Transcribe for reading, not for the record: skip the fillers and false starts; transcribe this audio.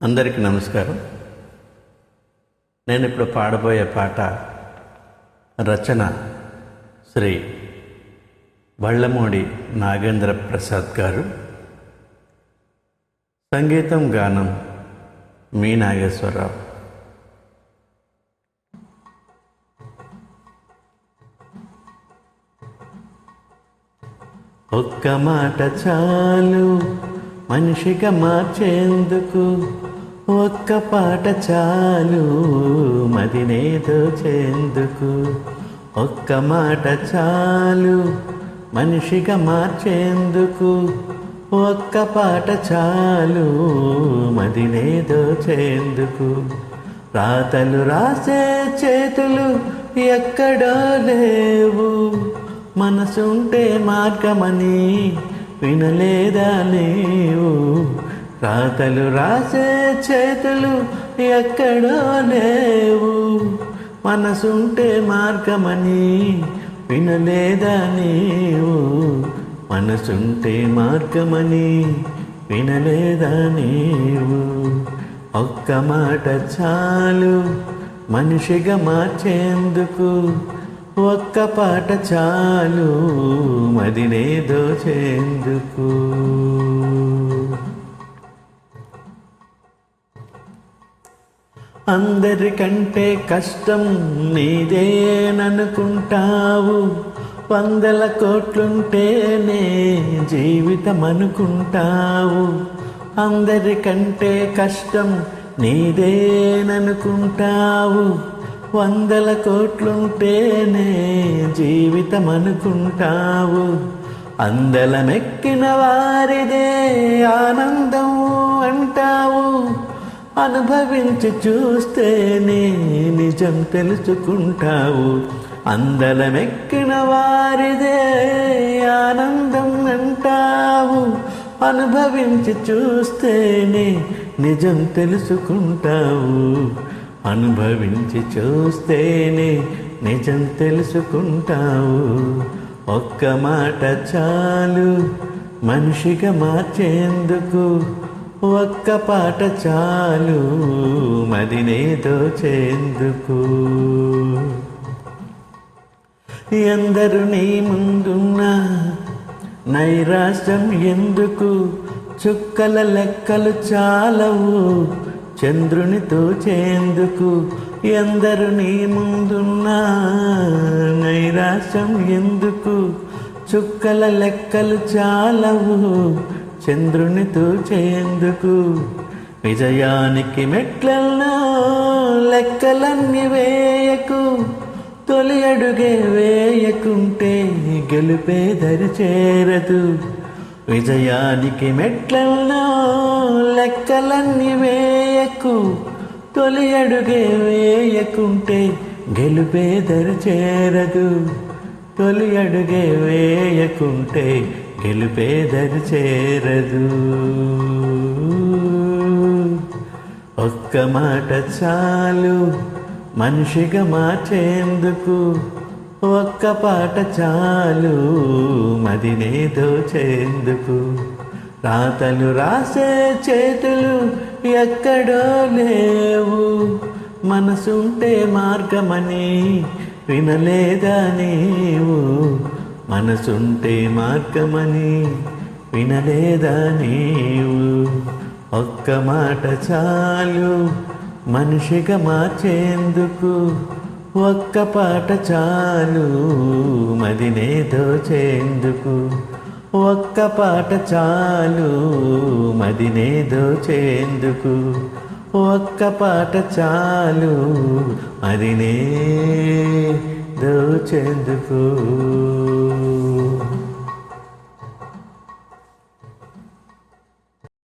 అందరికీ నమస్కారం. నేను ఇప్పుడు పాడబోయే పాట రచన శ్రీ బళ్ళమూడి నాగేంద్ర ప్రసాద్ గారు, సంగీతం గానం మీ నాగేశ్వరరావు. ఒక్క మాట చాలు మనిషిగా మార్చేందుకు, ఒక్క పాట చాలు మదినే దోచేందుకు. ఒక్క మాట చాలు మనిషిగా మార్చేందుకు, ఒక్క పాట చాలు మదినే దోచేందుకు. రాతలు రాసే చేతులు ఎక్కడో లేవు, మనసుంటే మార్గమని వినలేదా నీవు. రాతలు రాసే చేతులు ఎక్కడో లేవు, మనసుంటే మార్గమని వినలేదా నీవు. మనసుంటే మార్గమని వినలేదా నీవు. ఒక్క మాట చాలు మనిషిగా మార్చేందుకు, ఒక్క పాట చాలు మదినే దోచేందుకు. అందరికంటే కష్టం నీదేననుకుంటావు, 100 కోట్లుంటేనే జీవితం అనుకుంటావు. అందరికంటే కష్టం నీదేననుకుంటావు, 100 కోట్లుంటేనే జీవితం అనుకుంటావు. అందలమెక్కిన వారిదే ఆనందం అంటావు, అనుభవించి చూస్తేనే నిజం తెలుసుకుంటావు. అందలమెక్కిన వారిదే ఆనందం అంటావు, అనుభవించి చూస్తేనే నిజం తెలుసుకుంటావు. అనుభవించి చూస్తేనే నిజం తెలుసుకుంటావు. ఒక్క మాట చాలు మనిషిగా మార్చేందుకు, ఒక్క పాట చాలు మదినే దోచేందుకు. ఎందరు నీ ముందున్నా నైరాశ్యం ఎందుకు, చుక్కల లెక్కలు చాలవు చంద్రుని తోచేందుకు. ఎందరు నీ ముందున్నా నైరాశ్యం ఎందుకు, చుక్కల లెక్కలు చాలవు చంద్రుని తోచేందుకు. విజయానికి మెట్లల్లో లెక్కలన్నీ వేయకు, తొలి అడుగే వేయకుంటే గెలుపే దరి చేరదు. విజయానికి మెట్లల్లో లెక్కలన్నీ వేయకు, తొలి అడుగే వేయకుంటే గెలుపే దరి చేరదు. తొలి అడుగే వేయకుంటే గెలుపే దరి చేరదు. ఒక్క మాట చాలు మనిషిగా మార్చేందుకు, ఒక్క పాట చాలు మదినే దోచేందుకు. రాతలు రాసే చేతులు ఎక్కడో లేవు, మనసుంటే మార్గమని వినలేదా నీవు. మనసుంటే మార్గమని వినలేదా నీవు. ఒక్క మాట చాలు మనిషిగా మార్చేందుకు, ఒక్క పాట చాలు మదినే దోచేందుకు. ఒక్క పాట చాలు మదినే దోచేందుకు. ఒక్క పాట చాలు మదినే దోచేందుకు.